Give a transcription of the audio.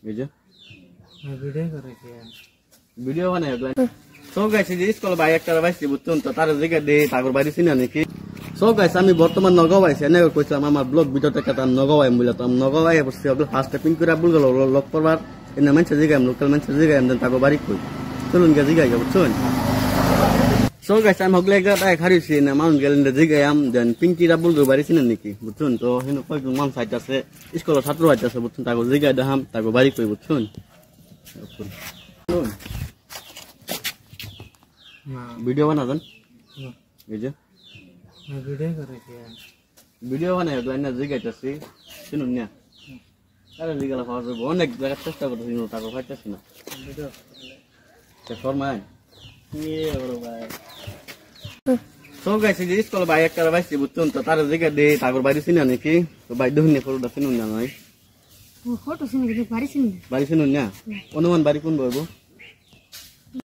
এই যে ভিডিও করে কি ভিডিও বানাই ওগুলা সো গাইস এই স্কুল ভাই একটা বাইছি বুঝছেন তো তার জায়গা দে তাগর বাড়ি চিনা নাকি সো গাইস আমি বর্তমান নগাঁও আইছি এনে কইছিলাম আমার ব্লগ ভিডিওতে কথা নগাঁও আইম বলে তো আমি নগাঁও আই বসছি ওগুলো ফার্স্ট পিন করে বল গেল লক করবার এনে মানুষের জায়গা লোকাল মানুষের জায়গা এমন তাগর বাড়ি কই চলুন গা জায়গা বুঝছেন সো গাইস আমি হগলে একটা খারিছি না মাউন্ট গেলেন জায়গা আম দেন পিঙ্কি রাবুল গো বাড়ি চিনা নাকি বুঝছেন তো হেন কয়েকজন মানুষ আইতাছে স্কুলের ছাত্র আইতাছে বুঝছেন তাগর জায়গা দেখাম তাগর বাড়ি কই বুঝছেন ভিডিও বানাবেন এই যে ভিডিও করে কি ভিডিও বানাই ওগুলা জিগাইতেছি শুনুন না আরে জিগালা পাওয়া যাবে অনেক জায়গা চেষ্টা করতেছি টাকা পাইতেছি না শর্মায় সব গাইছি যে স্কুল ভাই একটা বাইছি বুঝছেন তো তার জায়গা দে তাগর বাড়ি চিনা নাকি তো বাই দেখুন না ফটোটা শুনুন না নয় ফটো শুনে বাড়ি শুনে বাড়ি শুনুন না অনুমান বাড়ি কোন বলবো